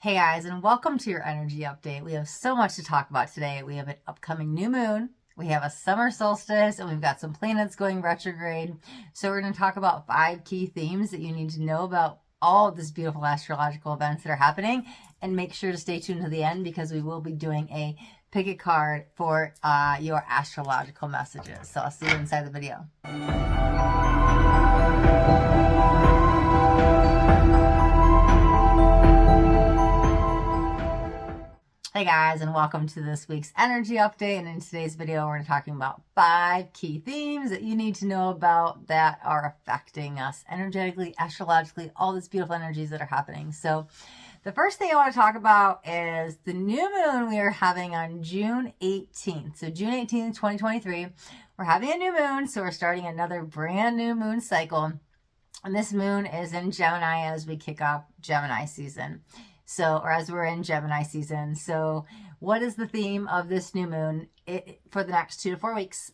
Hey guys, and welcome to your energy update. We have so much to talk about today. We have an upcoming new moon, we have a summer solstice, and we've got some planets going retrograde. So we're going to talk about 5 key themes that you need to know about all of these beautiful astrological events that are happening. And make sure to stay tuned to the end because we will be doing a pick a card for your astrological messages. So I'll see you inside the video. Hey guys, and welcome to this week's energy update. And in today's video, we're talking about 5 key themes that you need to know about that are affecting us energetically, astrologically, all these beautiful energies that are happening. So the first thing I want to talk about is the new moon we are having on June 18th. So June 18th, 2023, we're having a new moon. So we're starting another brand new moon cycle. And this moon is in Gemini as we kick off Gemini season. So, or as we're in Gemini season. So what is the theme of this new moon for the next 2 to 4 weeks?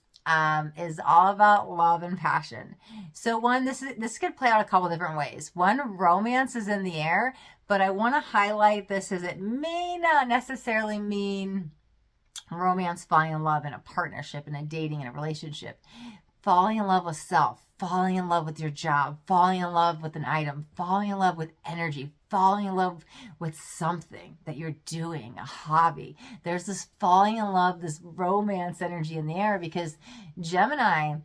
Is all about love and passion. So one, this could play out a couple different ways. One, romance is in the air, but I want to highlight this as it may not necessarily mean romance, falling in love in a partnership, in a dating, in a relationship. Falling in love with self, falling in love with your job, falling in love with an item, falling in love with energy, falling in love with something that you're doing, a hobby. There's this falling in love, this romance energy in the air because Gemini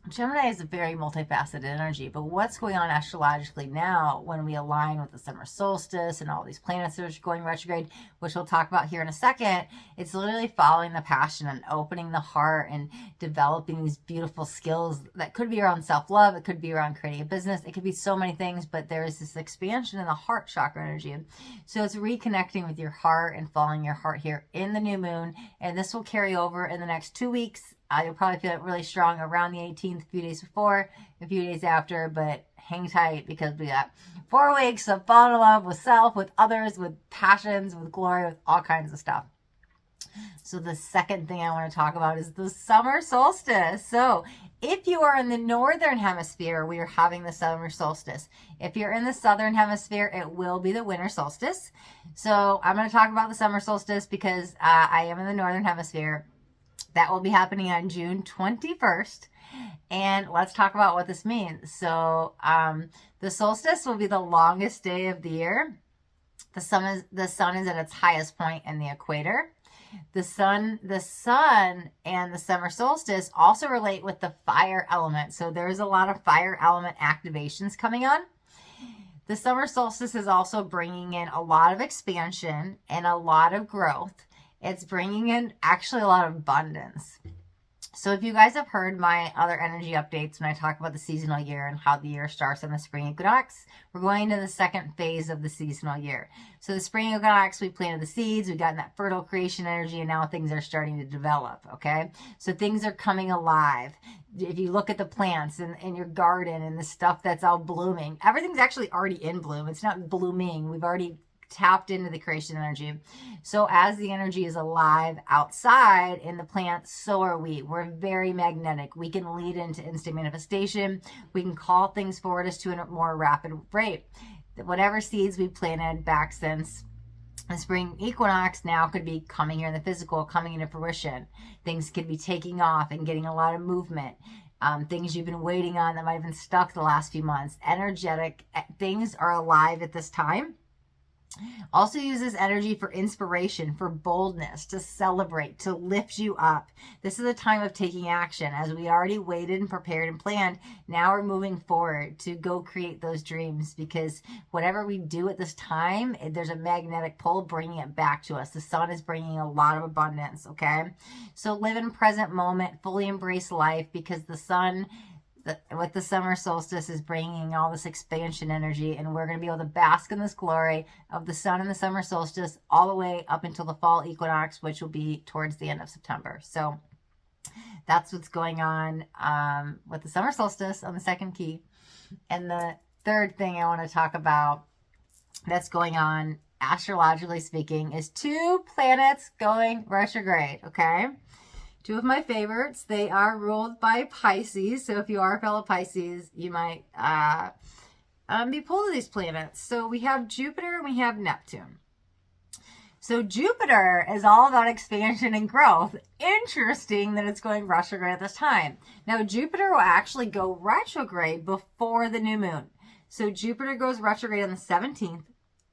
is a very multifaceted energy, but what's going on astrologically now when we align with the summer solstice and all these planets that are going retrograde, which we'll talk about here in a second, it's literally following the passion and opening the heart and developing these beautiful skills that could be around self-love, it could be around creating a business, it could be so many things, but there is this expansion in the heart chakra energy. So it's reconnecting with your heart and following your heart here in the new moon, and this will carry over in the next 2 weeks. You'll probably feel it really strong around the 18th, a few days before, a few days after, but hang tight because we got 4 weeks of falling in love with self, with others, with passions, with glory, with all kinds of stuff. So the second thing I want to talk about is the summer solstice. So if you are in the northern hemisphere, we are having the summer solstice. If you're in the southern hemisphere, it will be the winter solstice. So I'm going to talk about the summer solstice because I am in the northern hemisphere. That will be happening on June 21st. And let's talk about what this means. So the solstice will be the longest day of the year. The sun is at its highest point in the equator. The sun and the summer solstice also relate with the fire element. So there's a lot of fire element activations coming on. The summer solstice is also bringing in a lot of expansion and a lot of growth. It's bringing in actually a lot of abundance. So if you guys have heard my other energy updates when I talk about the seasonal year and how the year starts on the spring equinox, we're going into the second phase of the seasonal year. So the spring equinox, we planted the seeds, we got in that fertile creation energy, and now things are starting to develop, okay? So things are coming alive. If you look at the plants in your garden and the stuff that's all blooming, everything's actually already in bloom. It's not blooming. We've already tapped into the creation energy. So as the energy is alive outside in the plant, so are we. We're very magnetic. We can lead into instant manifestation. We can call things forward us to a more rapid rate. Whatever seeds we planted back since the spring equinox now could be coming here in the physical, coming into fruition. Things could be taking off and getting a lot of movement. Things you've been waiting on that might have been stuck the last few months. Energetic things are alive at this time. Also use this energy for inspiration, for boldness, to celebrate, to lift you up. This is a time of taking action. As we already waited and prepared and planned, now we're moving forward to go create those dreams because whatever we do at this time, there's a magnetic pull bringing it back to us. The sun is bringing a lot of abundance, okay? So live in present moment, fully embrace life because the sun with the summer solstice is bringing all this expansion energy, and we're going to be able to bask in this glory of the sun and the summer solstice all the way up until the fall equinox, which will be towards the end of September. So that's what's going on with the summer solstice on the second key. And the third thing I want to talk about that's going on astrologically speaking is 2 planets going retrograde, okay? 2 of my favorites. They are ruled by Pisces. So if you are a fellow Pisces, you might be pulled to these planets. So we have Jupiter and we have Neptune. So Jupiter is all about expansion and growth. Interesting that it's going retrograde at this time. Now Jupiter will actually go retrograde before the new moon. So Jupiter goes retrograde on the 17th.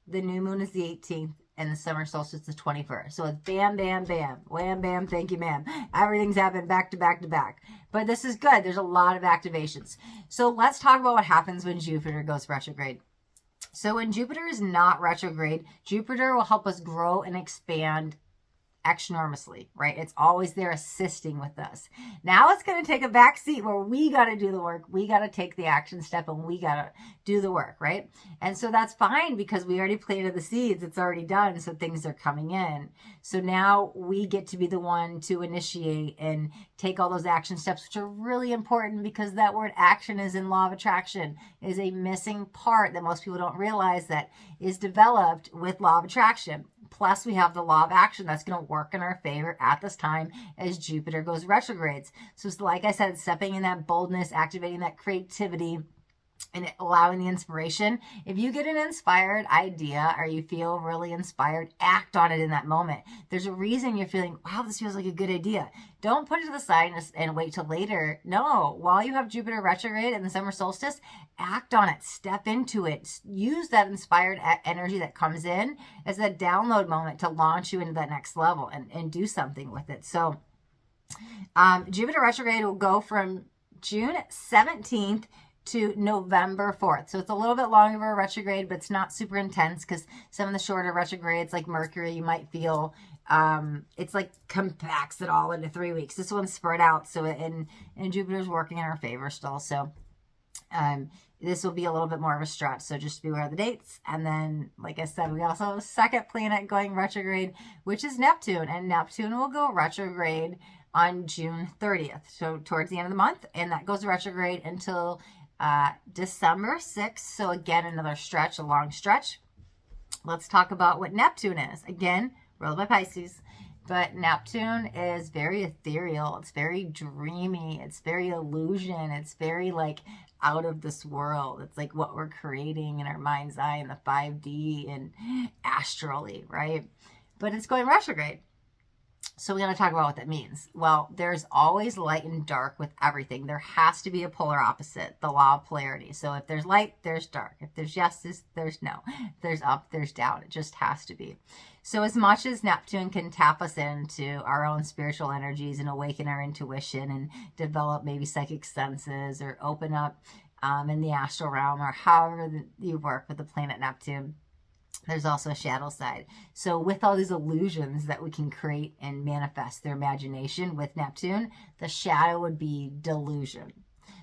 The new moon is the 18th. And the summer solstice is the 21st. So it's bam, bam, bam. Wham, bam, thank you, ma'am. Everything's happened back to back to back. But this is good. There's a lot of activations. So let's talk about what happens when Jupiter goes retrograde. So when Jupiter is not retrograde, Jupiter will help us grow and expand enormously, right? It's always there assisting with us. Now it's going to take a back seat where we got to do the work. We got to take the action step and we got to do the work, right? And so that's fine because we already planted the seeds. It's already done. So things are coming in. So now we get to be the one to initiate and take all those action steps, which are really important because that word action is in law of attraction, is a missing part that most people don't realize that is developed with law of attraction. Plus, we have the law of action that's going to work in our favor at this time as Jupiter goes retrogrades. So it's like I said, stepping in that boldness, activating that creativity, and allowing the inspiration. If you get an inspired idea or you feel really inspired, act on it in that moment. There's a reason you're feeling, wow, this feels like a good idea. Don't put it to the side and wait till later. No, while you have Jupiter retrograde and the summer solstice, act on it, step into it. Use that inspired energy that comes in as a download moment to launch you into that next level and do something with it. So Jupiter retrograde will go from June 17th to November 4th. So it's a little bit longer of a retrograde, but it's not super intense because some of the shorter retrogrades like Mercury, you might feel it's like compacts it all into 3 weeks. This one's spread out. So and Jupiter's working in our favor still. So this will be a little bit more of a stretch. So just be aware of the dates. And then, like I said, we also have a second planet going retrograde, which is Neptune. And Neptune will go retrograde on June 30th. So towards the end of the month. And that goes retrograde until December 6th. So again, another stretch, a long stretch. Let's talk about what Neptune is. Again, ruled by Pisces. But Neptune is very ethereal. It's very dreamy. It's very illusion. It's very like out of this world. It's like what we're creating in our mind's eye in the 5D and astrally, right? But it's going retrograde. So we're going to talk about what that means. Well, there's always light and dark with everything. There has to be a polar opposite, the law of polarity. So if there's light, there's dark. If there's yes, there's no. If there's up, there's down. It just has to be. So as much as Neptune can tap us into our own spiritual energies and awaken our intuition and develop maybe psychic senses or open up in the astral realm or however you work with the planet Neptune, there's also a shadow side. So with all these illusions that we can create and manifest through imagination with Neptune, the shadow would be delusion.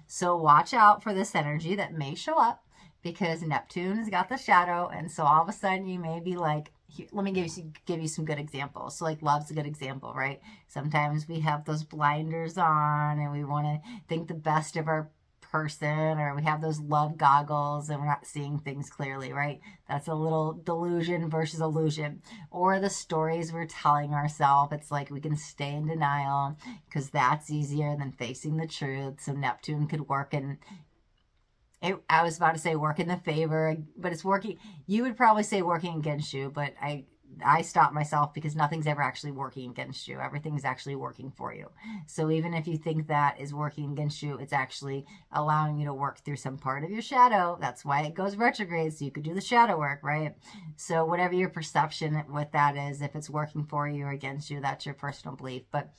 So watch out for this energy that may show up because Neptune's got the shadow. And so all of a sudden you may be like, here, let me give you some good examples. So like love's a good example, right? Sometimes we have those blinders on and we want to think the best of our person, or we have those love goggles and we're not seeing things clearly, right? That's a little delusion versus illusion. Or the stories we're telling ourselves, it's like we can stay in denial because that's easier than facing the truth. So Neptune could work in, I was about to say work in the favor, but it's working, you would probably say working against you, but I stopped myself because nothing's ever actually working against you. Everything's actually working for you. So even if you think that is working against you, it's actually allowing you to work through some part of your shadow. That's why it goes retrograde, so you could do the shadow work, right? So whatever your perception with that is, if it's working for you or against you, that's your personal belief. But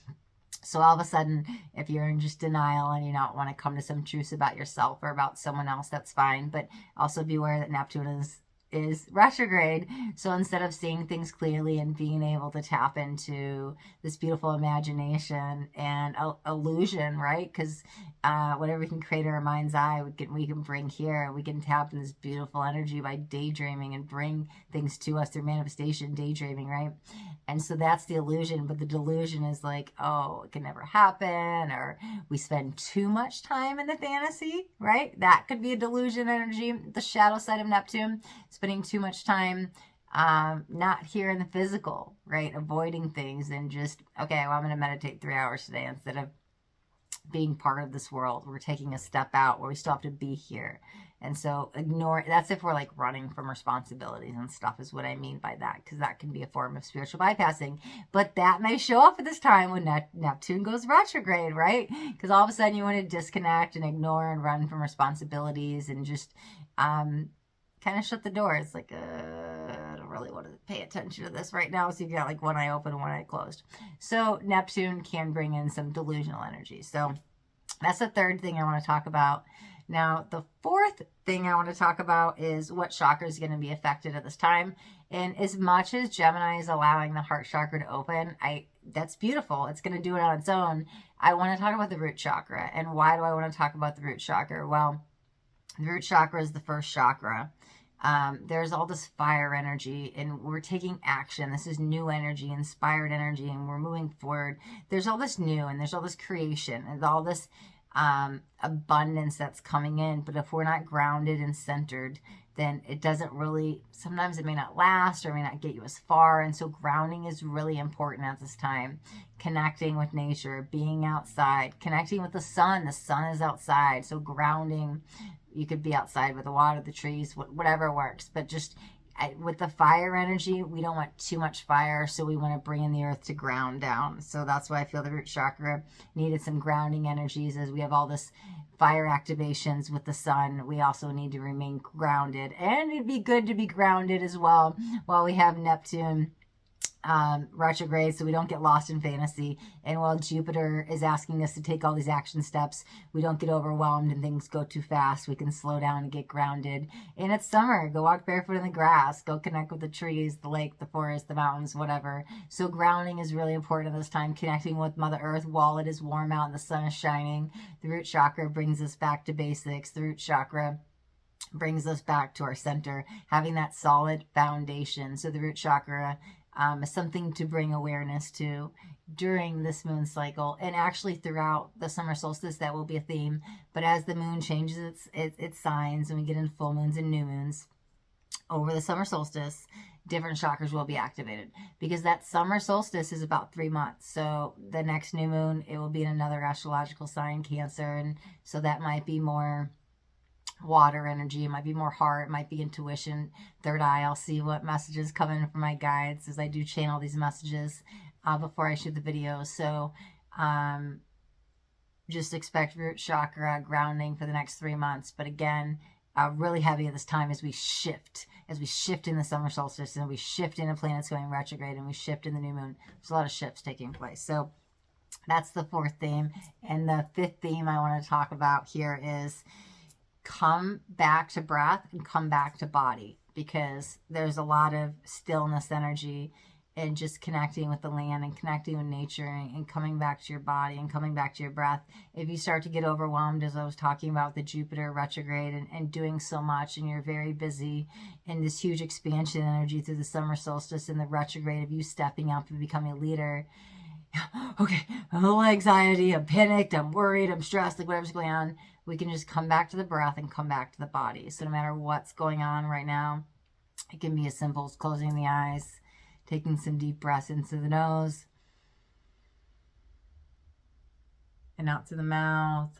so all of a sudden, if you're in just denial and you don't want to come to some truths about yourself or about someone else, that's fine. But also be aware that Neptune is retrograde. So instead of seeing things clearly and being able to tap into this beautiful imagination and illusion, right? Because whatever we can create in our mind's eye, we can bring here. We can tap in this beautiful energy by daydreaming and bring things to us through manifestation, daydreaming, right? And so that's the illusion. But the delusion is like, oh, it can never happen, or we spend too much time in the fantasy, right? That could be a delusion energy, the shadow side of Neptune. Spending too much time not here in the physical, right? Avoiding things and just, okay, well, I'm going to meditate 3 hours today instead of being part of this world. We're taking a step out where we still have to be here. And so ignore, that's if we're like running from responsibilities and stuff is what I mean by that, because that can be a form of spiritual bypassing. But that may show up at this time when Neptune goes retrograde, right? Because all of a sudden you want to disconnect and ignore and run from responsibilities and just kind of shut the doors. Like, I don't really want to pay attention to this right now. So you've got like one eye open, one eye closed. So Neptune can bring in some delusional energy. So that's the third thing I want to talk about. Now, the fourth thing I want to talk about is what chakra is going to be affected at this time. And as much as Gemini is allowing the heart chakra to open, that's beautiful. It's going to do it on its own. I want to talk about the root chakra. And why do I want to talk about the root chakra? Well, the root chakra is the first chakra. There's all this fire energy and we're taking action. This is new energy, inspired energy, and we're moving forward. There's all this new and there's all this creation and all this abundance that's coming in. But if we're not grounded and centered, then it doesn't really, sometimes it may not last or may not get you as far. And so grounding is really important at this time. Connecting with nature, being outside, connecting with the sun. The sun is outside. So grounding, you could be outside with the water, the trees, whatever works. But just with the fire energy, we don't want too much fire, so we want to bring in the earth to ground down. So that's why I feel the root chakra needed some grounding energies. As we have all this fire activations with the sun, we also need to remain grounded, and it'd be good to be grounded as well while we have Neptune retrograde, so we don't get lost in fantasy. And while Jupiter is asking us to take all these action steps, we don't get overwhelmed and things go too fast. We can slow down and get grounded. And it's summer. Go walk barefoot in the grass. Go connect with the trees, the lake, the forest, the mountains, whatever. So grounding is really important at this time. Connecting with Mother Earth while it is warm out and the sun is shining. The root chakra brings us back to basics. The root chakra brings us back to our center, having that solid foundation. So the root chakra is something to bring awareness to during this moon cycle, and actually throughout the summer solstice. That will be a theme. But as the moon changes its signs and we get into full moons and new moons over the summer solstice, different chakras will be activated, because that summer solstice is about 3 months. So the next new moon, it will be in another astrological sign, Cancer, and so that might be more water energy. It might be more heart. It might be intuition, third eye. I'll see what messages come in from my guides as I do channel these messages before I shoot the videos. So just expect root chakra grounding for the next 3 months. But again, really heavy at this time as we shift in the summer solstice, and we shift into planets going retrograde, and we shift in the new moon. There's a lot of shifts taking place. So that's the fourth theme. And the fifth theme I want to talk about here is come back to breath and come back to body, because there's a lot of stillness energy and just connecting with the land and connecting with nature and coming back to your body and coming back to your breath. If you start to get overwhelmed, as I was talking about the Jupiter retrograde and doing so much, and you're very busy in this huge expansion energy through the summer solstice and the retrograde of you stepping up and becoming a leader, okay, I'm a little anxiety, I'm panicked, I'm worried, I'm stressed, like whatever's going on, we can just come back to the breath and come back to the body. So no matter what's going on right now, it can be as simple as closing the eyes, taking some deep breaths into the nose and out through the mouth.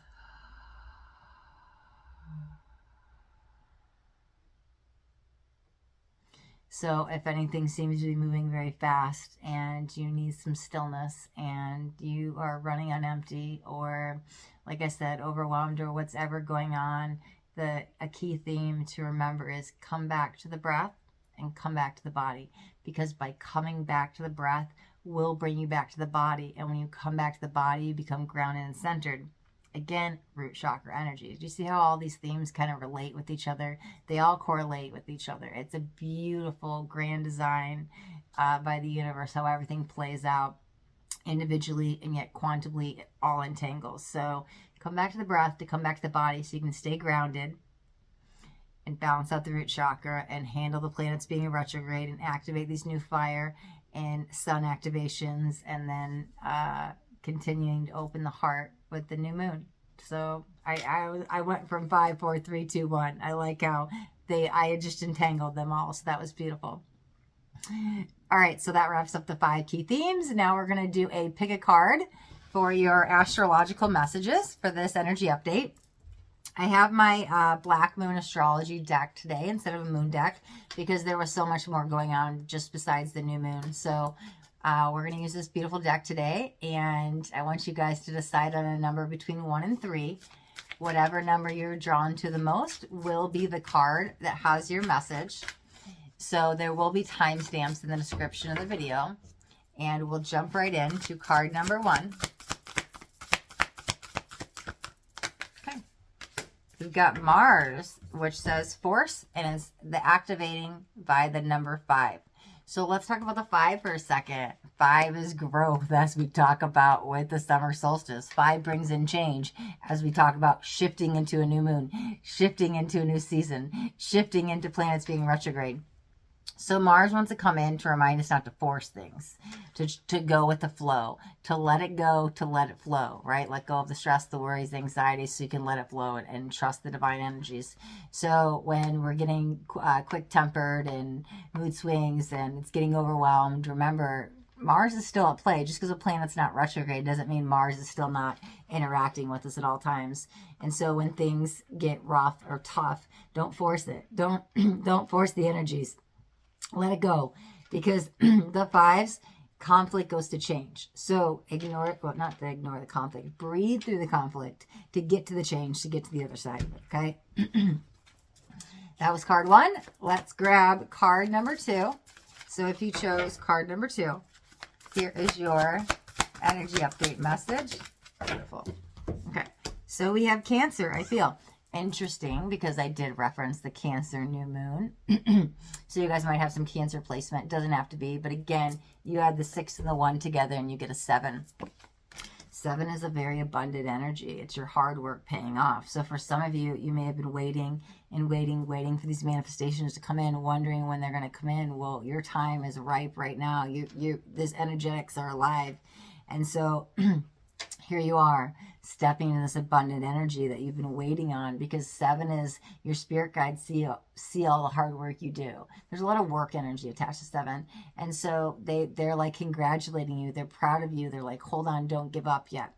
So if anything seems to be moving very fast and you need some stillness and you are running on empty, or like I said, overwhelmed, or what's ever going on, a key theme to remember is come back to the breath and come back to the body, because by coming back to the breath will bring you back to the body. And when you come back to the body, you become grounded and centered. Again, root chakra energy. Do you see how all these themes kind of relate with each other? They all correlate with each other. It's a beautiful, grand design by the universe, how everything plays out individually and yet quantumly, it all entangles. So come back to the breath to come back to the body so you can stay grounded and balance out the root chakra and handle the planets being in retrograde and activate these new fire and sun activations, and then continuing to open the heart with the new moon. So I went from 5, 4, 3, 2, 1. I like how I had just entangled them all. So that was beautiful. All right, so that wraps up the 5 key themes. Now we're going to do a pick a card for your astrological messages for this energy update. I have my Black Moon Astrology deck today instead of a moon deck because there was so much more going on just besides the new moon. So we're going to use this beautiful deck today, and I want you guys to decide on a number between 1 and 3. Whatever number you're drawn to the most will be the card that has your message. So there will be timestamps in the description of the video, and we'll jump right into card number 1. We've got Mars, which says force, and is the activating by the number 5. So let's talk about the 5 for a second. 5 is growth, as we talk about with the summer solstice. 5 brings in change, as we talk about shifting into a new moon, shifting into a new season, shifting into planets being retrograde. So Mars wants to come in to remind us not to force things, to go with the flow, to let it go, to let it flow, right? Let go of the stress, the worries, the anxiety, so you can let it flow and trust the divine energies. So when we're getting quick-tempered and mood swings and it's getting overwhelmed, remember, Mars is still at play. Just because a planet's not retrograde doesn't mean Mars is still not interacting with us at all times. And so when things get rough or tough, don't force it. Don't force the energies. Let it go, because the 5's conflict goes to change. So ignore it. Well, not to ignore the conflict. Breathe through the conflict to get to the change, to get to the other side of it, okay? That was card 1. Let's grab card number 2. So if you chose card number 2, here is your energy update message. Beautiful. Okay. So we have Cancer, I feel. Interesting, because I did reference the Cancer new moon. So you guys might have some Cancer placement. It doesn't have to be, but again, you add the 6 and the 1 together and you get a 7. 7 is a very abundant energy. It's your hard work paying off. So for some of you, you may have been waiting for these manifestations to come in, wondering when they're going to come in. Well, your time is ripe right now. These energetics are alive. And so here you are, stepping into this abundant energy that you've been waiting on, because 7 is your spirit guides see all the hard work you do. There's a lot of work energy attached to 7. And so they're like congratulating you. They're proud of you. They're like, hold on, don't give up yet.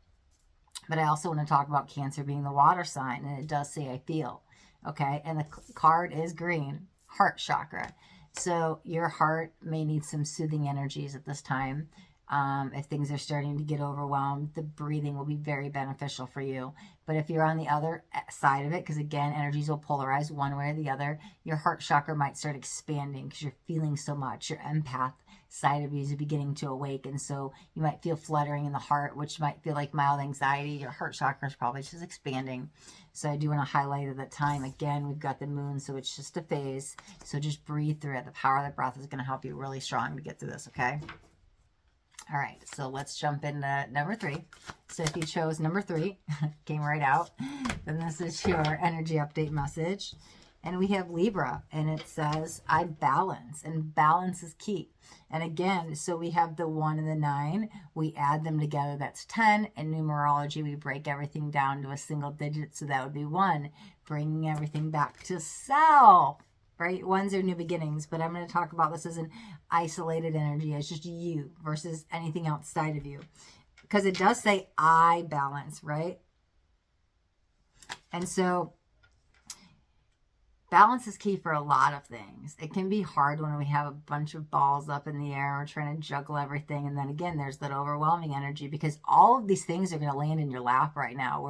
But I also want to talk about Cancer being the water sign, and it does say I feel. Okay. And the card is green, heart chakra. So your heart may need some soothing energies at this time. If things are starting to get overwhelmed, the breathing will be very beneficial for you. But if you're on the other side of it, because again, energies will polarize one way or the other, your heart chakra might start expanding because you're feeling so much. Your empath side of you is beginning to awaken. So you might feel fluttering in the heart, which might feel like mild anxiety. Your heart chakra is probably just expanding. So I do want to highlight at that time, again, we've got the moon, so it's just a phase. So just breathe through it. The power of the breath is going to help you really strong to get through this, okay? All right, so let's jump into number 3. So if you chose number 3, came right out, then this is your energy update message. And we have Libra, and it says, I balance, and balance is key. And again, so we have the 1 and the 9. We add them together, that's 10. In numerology, we break everything down to a single digit, so that would be 1, bringing everything back to self. Right? 1's are new beginnings, but I'm going to talk about this as an isolated energy, as just you versus anything outside of you. Because it does say I balance, right? And so balance is key for a lot of things. It can be hard when we have a bunch of balls up in the air, we're trying to juggle everything. And then again, there's that overwhelming energy, because all of these things are going to land in your lap right now.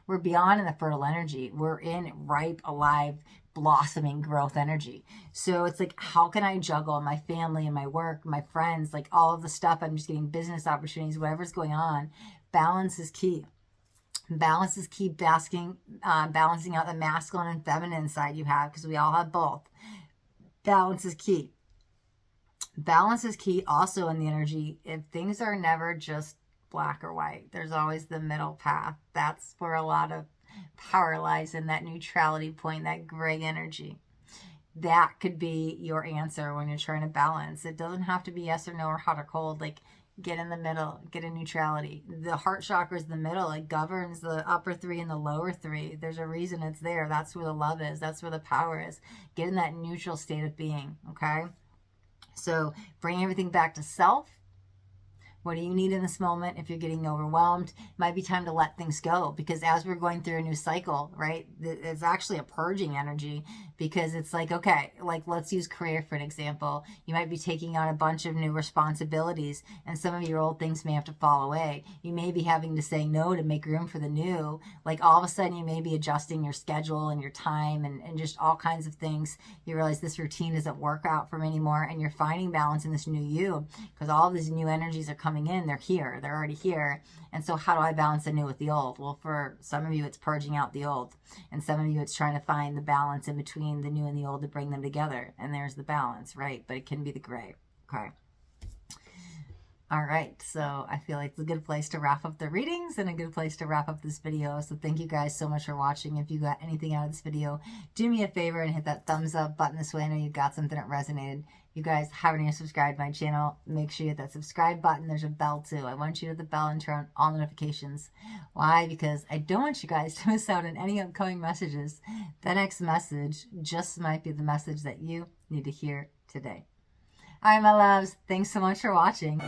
We're beyond in the fertile energy. We're in ripe, alive, blossoming growth energy. So it's like, how can I juggle my family and my work, my friends, like all of the stuff? I'm just getting business opportunities, whatever's going on. Balance is key. Balance is key. Balancing out the masculine and feminine side you have, because we all have both. Balance is key. Balance is key also in the energy. If things are never just black or white, there's always the middle path. That's where a lot of power lies, in that neutrality point, that gray energy. That could be your answer when you're trying to balance. It doesn't have to be yes or no or hot or cold. Like, get in the middle, get in neutrality. The heart chakra is the middle. It governs the upper 3 and the lower 3. There's a reason it's there. That's where the love is. That's where the power is. Get in that neutral state of being, okay? So bring everything back to self. What do you need in this moment? If you're getting overwhelmed, it might be time to let things go, because as we're going through a new cycle, right, it's actually a purging energy, because it's like, okay, like let's use career for an example. You might be taking on a bunch of new responsibilities, and some of your old things may have to fall away. You may be having to say no to make room for the new. Like all of a sudden you may be adjusting your schedule and your time and just all kinds of things. You realize this routine doesn't work out for me anymore, and you're finding balance in this new you, because all of these new energies are coming in. They're here, they're already here. And so how do I balance the new with the old? Well, for some of you it's purging out the old, and some of you it's trying to find the balance in between the new and the old to bring them together. And there's the balance, right? But it can be the gray. Okay. All right, so I feel like it's a good place to wrap up the readings and a good place to wrap up this video. So thank you guys so much for watching. If you got anything out of this video, do me a favor and hit that thumbs up button this way. I know you got something that resonated. You guys haven't even subscribed to my channel, make sure you hit that subscribe button. There's a bell too. I want you to hit the bell and turn on all notifications. Why? Because I don't want you guys to miss out on any upcoming messages. The next message just might be the message that you need to hear today. All right, my loves, thanks so much for watching.